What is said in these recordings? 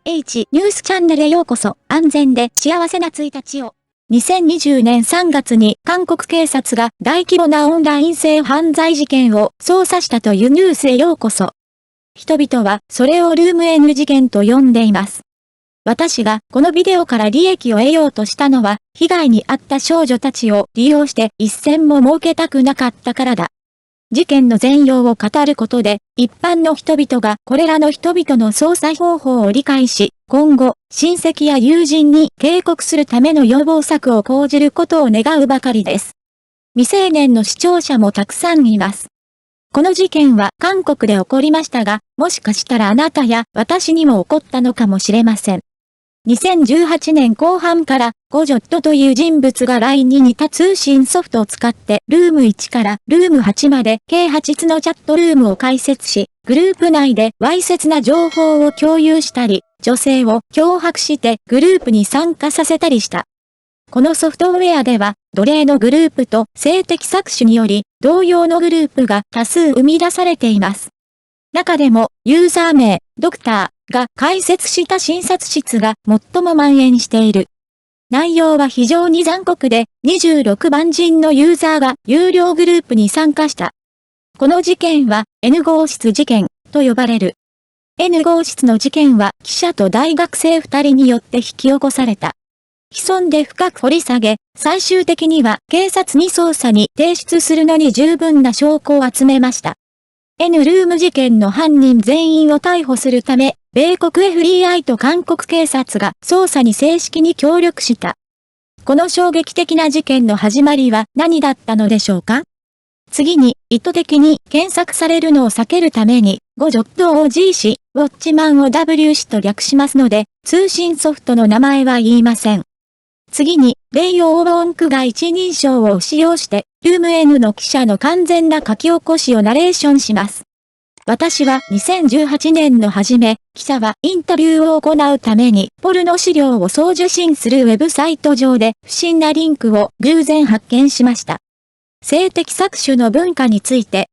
H ニュースチャンネルへようこそ。安全で幸せな1日を。2020年3月に韓国警察が大規模なオンライン性犯罪事件を捜査したというニュースへようこそ。人々はそれをルーム N 事件と呼んでいます。私がこのビデオから利益を得ようとしたのは、被害に遭った少女たちを利用して一銭も儲けたくなかったからだ。事件の全容を語ることで、一般の人々がこれらの人々の捜査方法を理解し、今後、親戚や友人に警告するための予防策を講じることを願うばかりです。未成年の視聴者もたくさんいます。この事件は韓国で起こりましたが、もしかしたらあなたや私にも起こったのかもしれません。2018年後半から、ゴジョットという人物が LINE に似た通信ソフトを使って、ルーム1からルーム8まで計8つのチャットルームを開設し、グループ内でわいせつな情報を共有したり、女性を脅迫してグループに参加させたりした。このソフトウェアでは、奴隷のグループと性的搾取により、同様のグループが多数生み出されています。中でも、ユーザー名、ドクターが開設した診察室が最も蔓延している。内容は非常に残酷で、26万人のユーザーが有料グループに参加した。この事件は N 号室事件と呼ばれる。N 号室の事件は記者と大学生2人によって引き起こされた。潜んで深く掘り下げ、最終的には警察に捜査に提出するのに十分な証拠を集めました。N ルーム事件の犯人全員を逮捕するため、米国 FBI と韓国警察が捜査に正式に協力した。この衝撃的な事件の始まりは何だったのでしょうか？次に、意図的に検索されるのを避けるために、ゴジョット OG 氏、ウォッチマンを W 氏と略しますので、通信ソフトの名前は言いません。次に、レイ・オーロンクが一人称を使用して、ルーム N の記者の完全な書き起こしをナレーションします。私は2018年の初め、記者はインタビューを行うために、ポルノ資料を送受信するウェブサイト上で不審なリンクを偶然発見しました。性的搾取の文化について。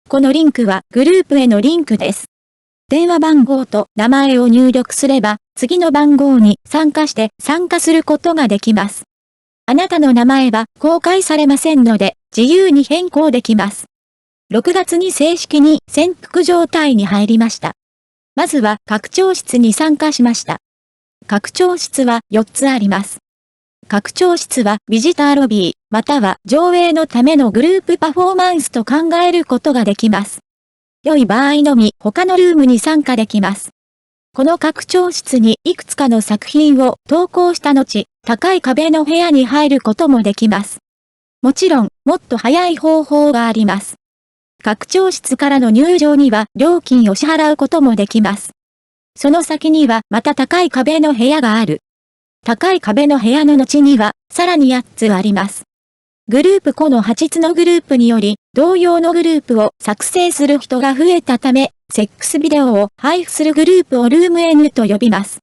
このリンクはグループへのリンクです。電話番号と名前を入力すれば、次の番号に参加することができます。あなたの名前は公開されませんので、自由に変更できます。6月に正式に潜伏状態に入りました。まずは拡張室に参加しました。拡張室は4つあります。拡張室はビジターロビー、または上映のためのグループパフォーマンスと考えることができます。良い場合のみ他のルームに参加できます。この拡張室にいくつかの作品を投稿した後、高い壁の部屋に入ることもできます。もちろん、もっと早い方法があります。拡張室からの入場には料金を支払うこともできます。その先にはまた高い壁の部屋がある。高い壁の部屋の後にはさらに8つあります。グループ個の8つのグループにより同様のグループを作成する人が増えたため、セックスビデオを配布するグループをルーム N と呼びます。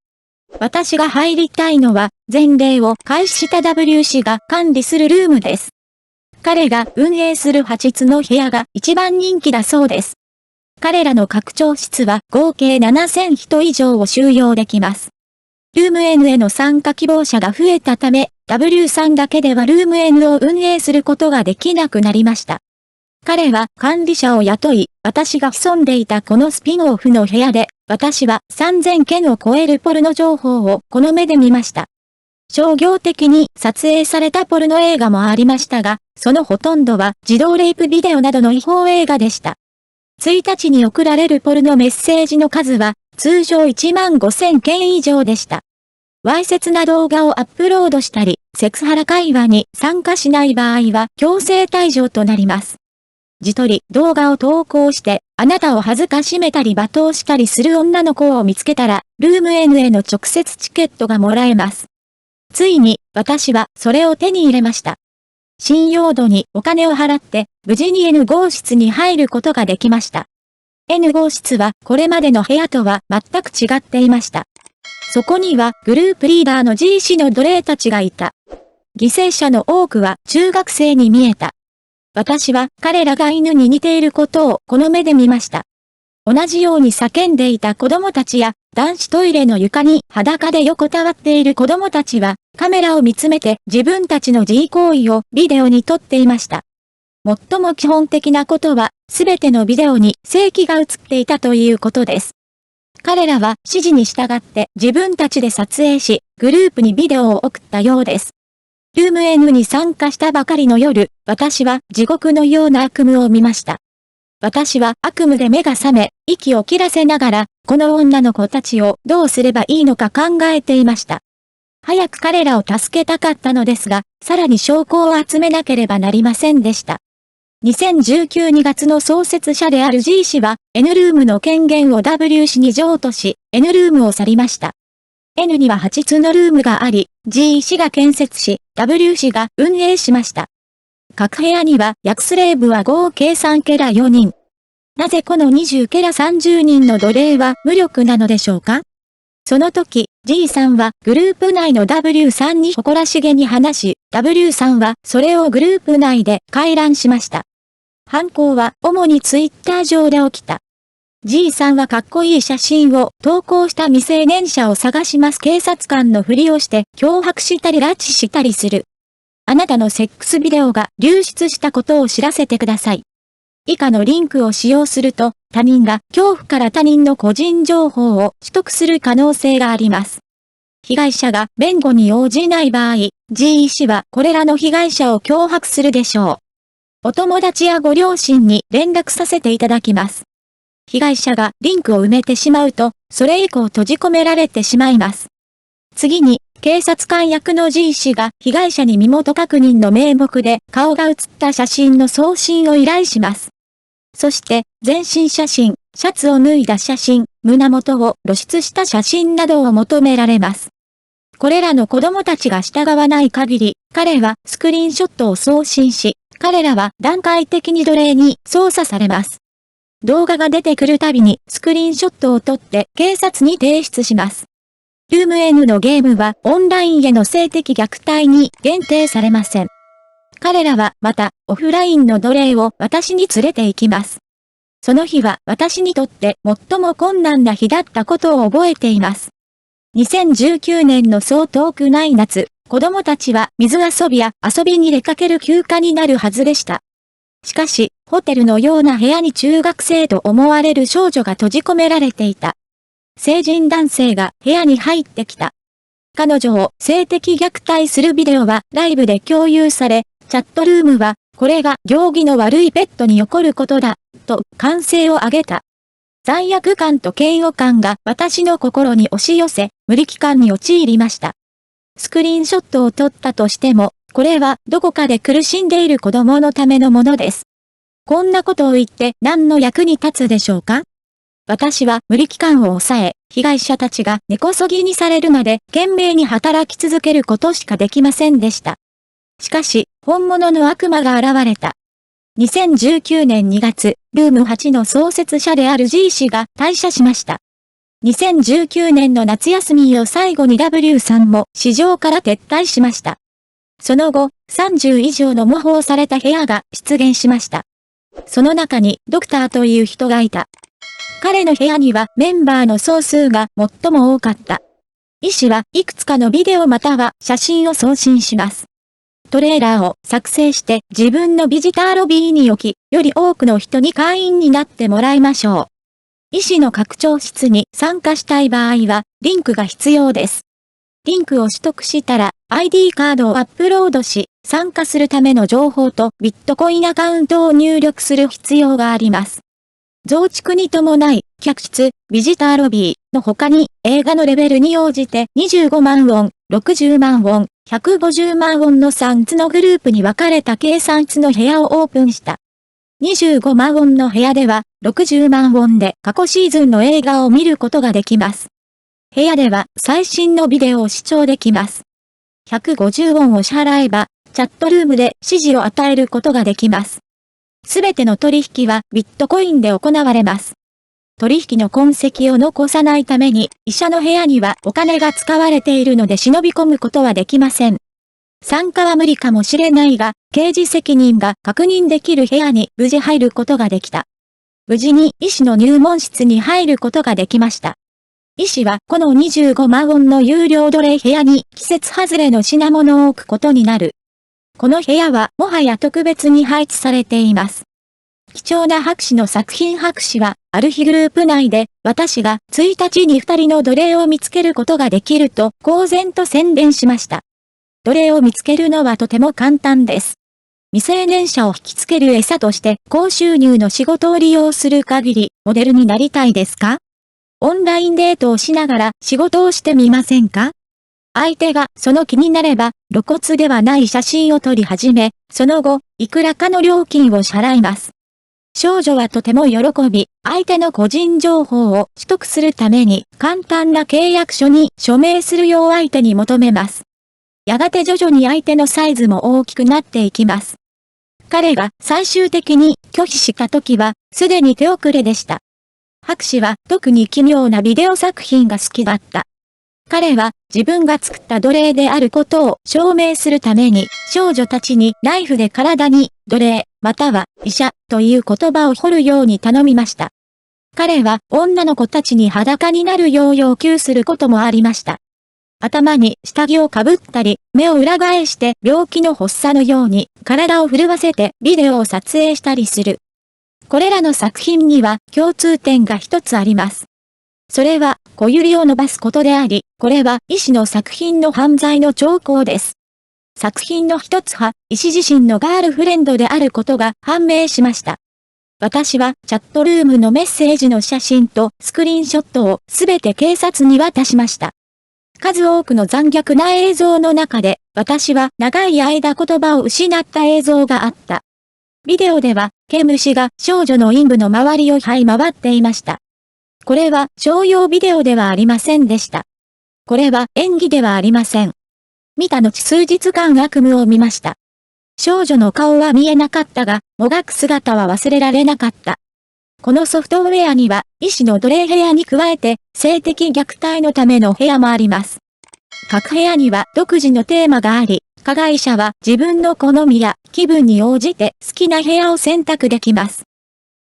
私が入りたいのは前例を開始した W 氏が管理するルームです。彼が運営する8つの部屋が一番人気だそうです。彼らの拡張室は合計7000人以上を収容できます。ルーム N への参加希望者が増えたため、W さんだけではルーム N を運営することができなくなりました。彼は管理者を雇い、私が潜んでいたこのスピンオフの部屋で、私は3000件を超えるポルノ情報をこの目で見ました。商業的に撮影されたポルノ映画もありましたが、そのほとんどは児童レイプビデオなどの違法映画でした。1日に送られるポルノメッセージの数は、通常1万5000件以上でした。わいせつな動画をアップロードしたり、セクハラ会話に参加しない場合は強制退場となります。自撮り動画を投稿して、あなたを恥ずかしめたり罵倒したりする女の子を見つけたら、ルーム N への直接チケットがもらえます。ついに、私はそれを手に入れました。信用度にお金を払って、無事に N 号室に入ることができました。N 号室はこれまでの部屋とは全く違っていました。そこにはグループリーダーの G 氏の奴隷たちがいた。犠牲者の多くは中学生に見えた。私は彼らが犬に似ていることをこの目で見ました。同じように叫んでいた子供たちや、男子トイレの床に裸で横たわっている子供たちは、カメラを見つめて自分たちの自慰行為をビデオに撮っていました。最も基本的なことは、すべてのビデオに性器が映っていたということです。彼らは指示に従って自分たちで撮影し、グループにビデオを送ったようです。ルーム N に参加したばかりの夜、私は地獄のような悪夢を見ました。私は悪夢で目が覚め、息を切らせながら、この女の子たちをどうすればいいのか考えていました。早く彼らを助けたかったのですが、さらに証拠を集めなければなりませんでした。2019 2月の創設者である G 氏は、N ルームの権限を W 氏に譲渡し、N ルームを去りました。N には8つのルームがあり、G 氏が建設し、W 氏が運営しました。各部屋には約スレーブは合計3ケラ4人。なぜこの20ケラ30人の奴隷は無力なのでしょうか？その時、G さんはグループ内の W さんに誇らしげに話し、W さんはそれをグループ内で回覧しました。犯行は主にツイッター上で起きた。G さんはかっこいい写真を投稿した未成年者を探します警察官のふりをして脅迫したり拉致したりする。あなたのセックスビデオが流出したことを知らせてください。以下のリンクを使用すると、他人が恐怖から他人の個人情報を取得する可能性があります。被害者が弁護に応じない場合、G 氏はこれらの被害者を脅迫するでしょう。お友達やご両親に連絡させていただきます。被害者がリンクを埋めてしまうと、それ以降閉じ込められてしまいます。次に、警察官役の G 氏が被害者に身元確認の名目で顔が写った写真の送信を依頼します。そして、全身写真、シャツを脱いだ写真、胸元を露出した写真などを求められます。これらの子供たちが従わない限り、彼はスクリーンショットを送信し、彼らは段階的に奴隷に操作されます。動画が出てくるたびにスクリーンショットを撮って警察に提出します。ルーム N のゲームはオンラインへの性的虐待に限定されません。彼らはまたオフラインの奴隷を私に連れて行きます。その日は私にとって最も困難な日だったことを覚えています。2019年のそう遠くない夏、子供たちは水遊びや遊びに出かける休暇になるはずでした。しかし、ホテルのような部屋に中学生と思われる少女が閉じ込められていた。成人男性が部屋に入ってきた。彼女を性的虐待するビデオはライブで共有され、チャットルームは、これが行儀の悪いペットに起こることだ、と歓声を上げた。罪悪感と嫌悪感が私の心に押し寄せ、無力感に陥りました。スクリーンショットを撮ったとしても、これはどこかで苦しんでいる子供のためのものです。こんなことを言って何の役に立つでしょうか？私は無力感を抑え、被害者たちが根こそぎにされるまで懸命に働き続けることしかできませんでした。しかし、本物の悪魔が現れた。2019年2月、ルーム8の創設者である G 氏が退社しました。2019年の夏休みを最後に W さんも市場から撤退しました。その後、30以上の模倣された部屋が出現しました。その中にドクターという人がいた。彼の部屋にはメンバーの総数が最も多かった。医師はいくつかのビデオまたは写真を送信します。トレーラーを作成して自分のビジターロビーに置き、より多くの人に会員になってもらいましょう。医師の拡張室に参加したい場合は、リンクが必要です。リンクを取得したら、ID カードをアップロードし、参加するための情報とビットコインアカウントを入力する必要があります。増築に伴い、客室、ビジターロビーの他に映画のレベルに応じて25万ウォン、60万ウォン、150万ウォンの3つのグループに分かれた計算室の部屋をオープンした。25万ウォンの部屋では60万ウォンで過去シーズンの映画を見ることができます。部屋では最新のビデオを視聴できます。150ウォンを支払えば、チャットルームで指示を与えることができます。すべての取引はビットコインで行われます。取引の痕跡を残さないために、医者の部屋にはお金が使われているので忍び込むことはできません。参加は無理かもしれないが、刑事責任が確認できる部屋に無事入ることができた。無事に医師の入門室に入ることができました。医師はこの25万ウォンの有料奴隷部屋に季節外れの品物を置くことになる。この部屋はもはや特別に配置されています。貴重な博士の作品。博士はある日グループ内で私が1日に2人の奴隷を見つけることができると公然と宣伝しました。奴隷を見つけるのはとても簡単です。未成年者を引きつける餌として高収入の仕事を利用する限りモデルになりたいですか？オンラインデートをしながら仕事をしてみませんか？相手がその気になれば露骨ではない写真を撮り始め、その後、いくらかの料金を支払います。少女はとても喜び、相手の個人情報を取得するために簡単な契約書に署名するよう相手に求めます。やがて徐々に相手のサイズも大きくなっていきます。彼が最終的に拒否した時は、すでに手遅れでした。博士は特に奇妙なビデオ作品が好きだった。彼は自分が作った奴隷であることを証明するために少女たちにナイフで体に奴隷または医者という言葉を彫るように頼みました。彼は女の子たちに裸になるよう要求することもありました。頭に下着をかぶったり、目を裏返して病気の発作のように体を震わせてビデオを撮影したりする。これらの作品には共通点が一つあります。それは小指を伸ばすことであり、これは医師の作品の犯罪の兆候です。作品の一つは医師自身のガールフレンドであることが判明しました。私はチャットルームのメッセージの写真とスクリーンショットをすべて警察に渡しました。数多くの残虐な映像の中で、私は長い間言葉を失った映像があった。ビデオでは、毛虫が少女の陰部の周りを這い回っていました。これは商用ビデオではありませんでした。これは演技ではありません。見た後数日間悪夢を見ました。少女の顔は見えなかったが、もがく姿は忘れられなかった。このソフトウェアには、医師の奴隷部屋に加えて、性的虐待のための部屋もあります。各部屋には独自のテーマがあり、加害者は自分の好みや気分に応じて好きな部屋を選択できます。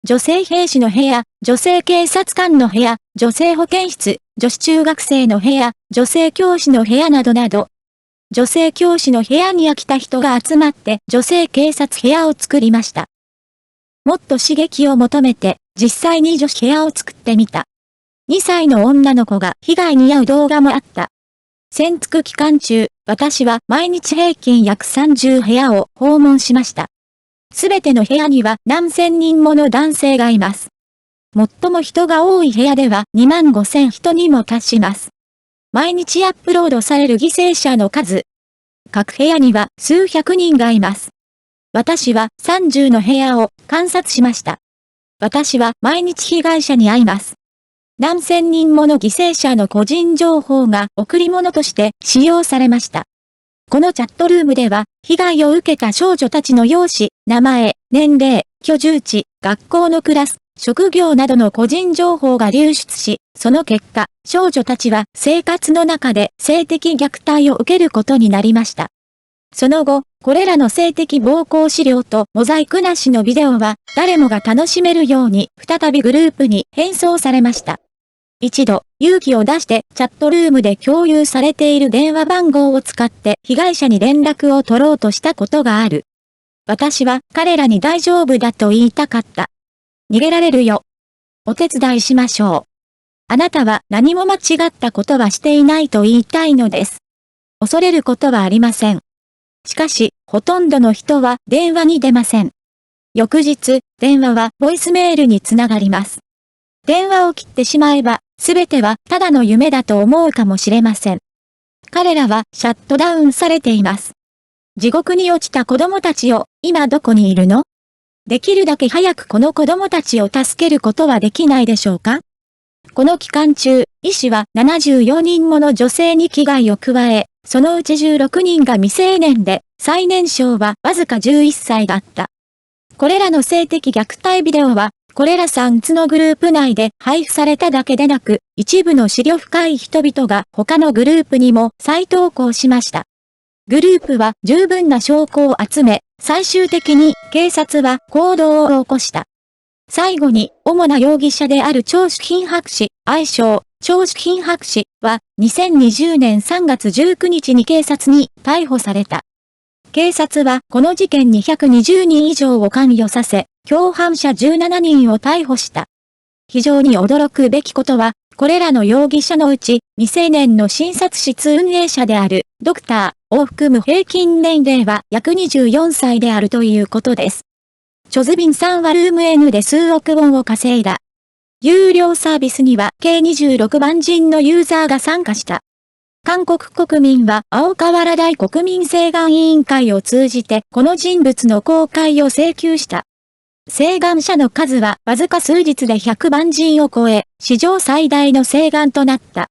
女性兵士の部屋、女性警察官の部屋、女性保健室、女子中学生の部屋、女性教師の部屋などなど。女性教師の部屋に飽きた人が集まって女性警察部屋を作りました。もっと刺激を求めて実際に女子部屋を作ってみた。2歳の女の子が被害に遭う動画もあった。潜伏期間中、私は毎日平均約30部屋を訪問しました。すべての部屋には何千人もの男性がいます。最も人が多い部屋では25000人にも達します。毎日アップロードされる犠牲者の数。各部屋には数百人がいます。私は30の部屋を観察しました。私は毎日被害者に会います。何千人もの犠牲者の個人情報が贈り物として使用されました。このチャットルームでは、被害を受けた少女たちの容姿、名前、年齢、居住地、学校のクラス、職業などの個人情報が流出し、その結果、少女たちは生活の中で性的虐待を受けることになりました。その後、これらの性的暴行資料とモザイクなしのビデオは、誰もが楽しめるように再びグループに変装されました。一度、勇気を出してチャットルームで共有されている電話番号を使って被害者に連絡を取ろうとしたことがある。私は彼らに大丈夫だと言いたかった。逃げられるよ。お手伝いしましょう。あなたは何も間違ったことはしていないと言いたいのです。恐れることはありません。しかし、ほとんどの人は電話に出ません。翌日、電話はボイスメールにつながります。電話を切ってしまえば、すべてはただの夢だと思うかもしれません。彼らはシャットダウンされています。地獄に落ちた子供たちよ、今どこにいるの？できるだけ早くこの子供たちを助けることはできないでしょうか？この期間中、医師は74人もの女性に危害を加え、そのうち16人が未成年で、最年少はわずか11歳だった。これらの性的虐待ビデオは、これら3つのグループ内で配布されただけでなく、一部の思慮深い人々が他のグループにも再投稿しました。グループは十分な証拠を集め、最終的に警察は行動を起こした。最後に、主な容疑者である張淑浜博士、愛称、張淑浜博士は、2020年3月19日に警察に逮捕された。警察は、この事件に120人以上を関与させ、共犯者17人を逮捕した。非常に驚くべきことは、これらの容疑者のうち、未成年の診察室運営者である、ドクターを含む平均年齢は約24歳であるということです。チョズビンさんはルーム N で数億ウォンを稼いだ。有料サービスには計26万人のユーザーが参加した。韓国国民は青河原大国民請願委員会を通じてこの人物の公開を請求した。請願者の数はわずか数日で100万人を超え、史上最大の請願となった。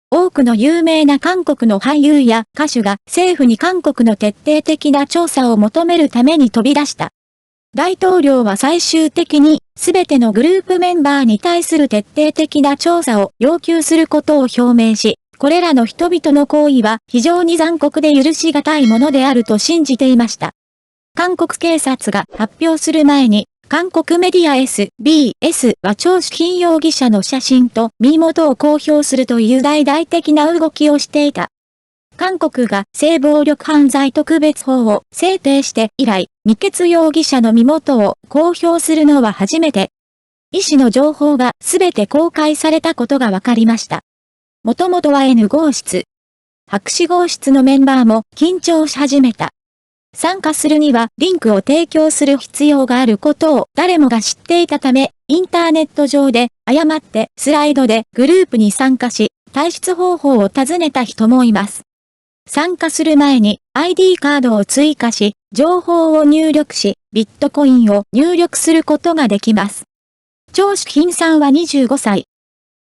多くの有名な韓国の俳優や歌手が政府に韓国の徹底的な調査を求めるために飛び出した。大統領は最終的にすべてのグループメンバーに対する徹底的な調査を要求することを表明し、これらの人々の行為は非常に残酷で許しがたいものであると信じていました。韓国警察が発表する前に、韓国メディア SBS は張淑浜容疑者の写真と身元を公表するという大々的な動きをしていた。韓国が性暴力犯罪特別法を制定して以来、未決容疑者の身元を公表するのは初めて。医師の情報がすべて公開されたことが分かりました。もともとは N 号室。博士号室のメンバーも緊張し始めた。参加するにはリンクを提供する必要があることを誰もが知っていたため、インターネット上で誤ってスライドでグループに参加し、退出方法を尋ねた人もいます。参加する前に ID カードを追加し、情報を入力し、ビットコインを入力することができます。張淑浜さんは25歳。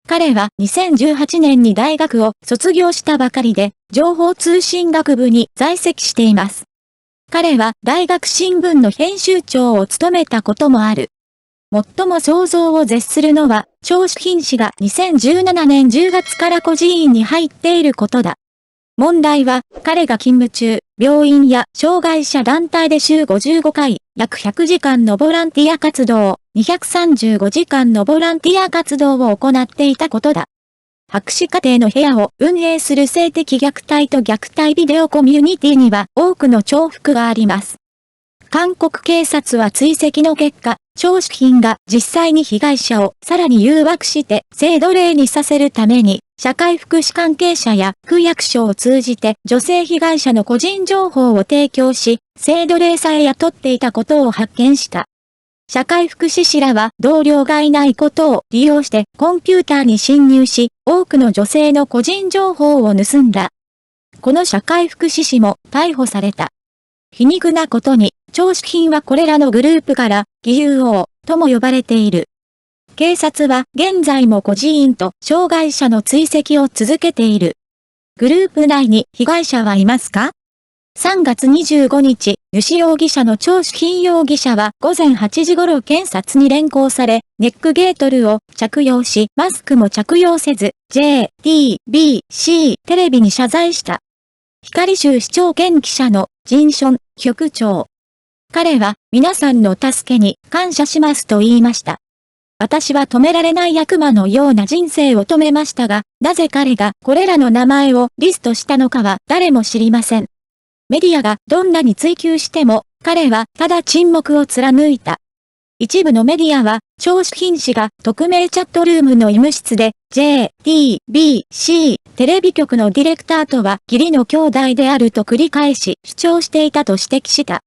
彼は2018年に大学を卒業したばかりで、情報通信学部に在籍しています。彼は大学新聞の編集長を務めたこともある。最も想像を絶するのは、張淑浜氏が2017年10月から孤児院に入っていることだ。問題は、彼が勤務中、病院や障害者団体で週55回、約100時間のボランティア活動、235時間のボランティア活動を行っていたことだ。博士課程の部屋を運営する性的虐待と虐待ビデオコミュニティには多くの重複があります。韓国警察は追跡の結果、張淑浜が実際に被害者をさらに誘惑して性奴隷にさせるために、社会福祉関係者や区役所を通じて女性被害者の個人情報を提供し、性奴隷さえ雇っていたことを発見した。社会福祉士らは同僚がいないことを利用してコンピューターに侵入し、多くの女性の個人情報を盗んだ。この社会福祉士も逮捕された。皮肉なことに、張淑浜はこれらのグループから義勇王とも呼ばれている。警察は現在も孤児院と障害者の追跡を続けている。グループ内に被害者はいますか？3月25日、主容疑者の張淑浜容疑者は午前8時頃検察に連行され、ネックゲートルを着用し、マスクも着用せず、JTBC テレビに謝罪した。光州市長兼記者のジンション局長。彼は皆さんの助けに感謝しますと言いました。私は止められない悪魔のような人生を止めましたが、なぜ彼がこれらの名前をリストしたのかは誰も知りません。メディアがどんなに追求しても、彼はただ沈黙を貫いた。一部のメディアは、張淑浜氏が匿名チャットルームの医務室で、JTBC テレビ局のディレクターとは義理の兄弟であると繰り返し主張していたと指摘した。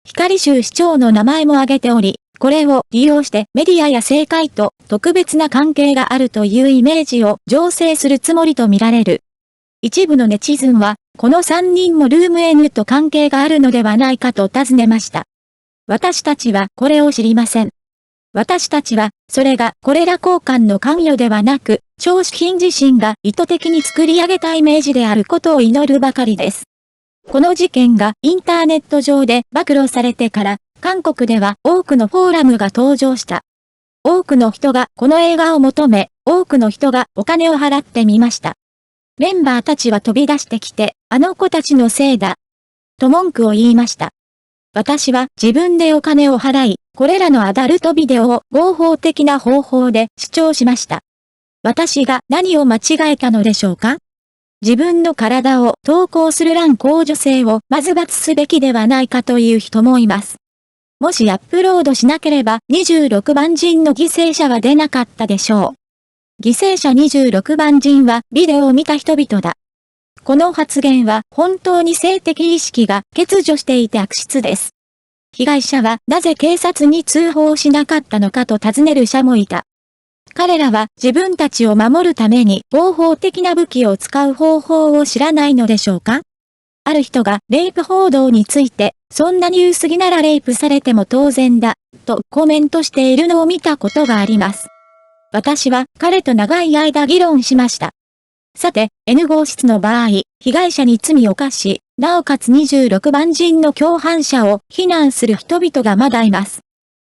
光州市長の名前も挙げており、これを利用してメディアや政界と特別な関係があるというイメージを醸成するつもりとみられる。一部のネチズンは、この3人もルーム N と関係があるのではないかと尋ねました。私たちはこれを知りません。私たちは、それがこれら交換の関与ではなく、張淑浜自身が意図的に作り上げたイメージであることを祈るばかりです。この事件がインターネット上で暴露されてから、韓国では多くのフォーラムが登場した。多くの人がこの映画を求め、多くの人がお金を払ってみました。メンバーたちは飛び出してきて、あの子たちのせいだ。と文句を言いました。私は自分でお金を払い、これらのアダルトビデオを合法的な方法で視聴しました。私が何を間違えたのでしょうか？自分の体を投稿する乱行女性をまず罰すべきではないかという人もいます。もしアップロードしなければ26万人の犠牲者は出なかったでしょう。犠牲者26万人はビデオを見た人々だ。この発言は本当に性的意識が欠如していて悪質です。被害者はなぜ警察に通報しなかったのかと尋ねる者もいた。彼らは自分たちを守るために合法的な武器を使う方法を知らないのでしょうか？ある人がレイプ報道について、そんなに薄着ならレイプされても当然だ、とコメントしているのを見たことがあります。私は彼と長い間議論しました。さて、N 号室の場合、被害者に罪を犯し、なおかつ26万人の共犯者を非難する人々がまだいます。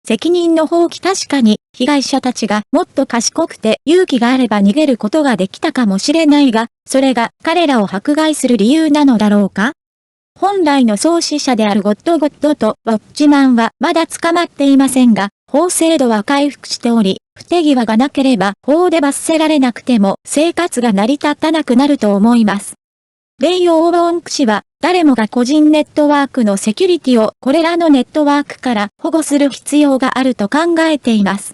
責任の放棄確かに、被害者たちがもっと賢くて勇気があれば逃げることができたかもしれないが、それが彼らを迫害する理由なのだろうか？本来の創始者であるゴッドとウォッチマンはまだ捕まっていませんが、法制度は回復しており、不手際がなければ法で罰せられなくても生活が成り立たなくなると思います。レイ・オーロンク氏は、誰もが個人ネットワークのセキュリティをこれらのネットワークから保護する必要があると考えています。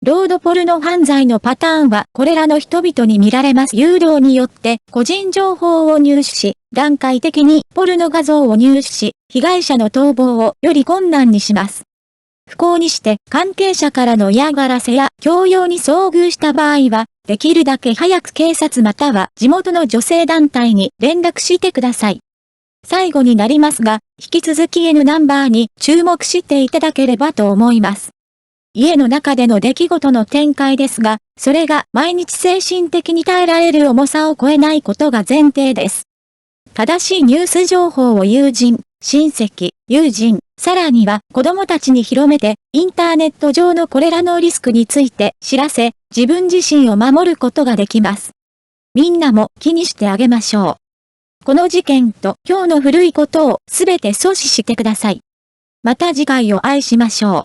ロードポルノ犯罪のパターンはこれらの人々に見られます誘導によって個人情報を入手し、段階的にポルノ画像を入手し、被害者の逃亡をより困難にします。不幸にして関係者からの嫌がらせや強要に遭遇した場合は、できるだけ早く警察または地元の女性団体に連絡してください。最後になりますが、引き続き N ナンバーに注目していただければと思います。家の中での出来事の展開ですが、それが毎日精神的に耐えられる重さを超えないことが前提です。正しいニュース情報を友人、親戚、友人、さらには子供たちに広めて、インターネット上のこれらのリスクについて知らせ、自分自身を守ることができます。みんなも気にしてあげましょう。この事件と今日の古いことをすべて阻止してください。また次回お会いしましょう。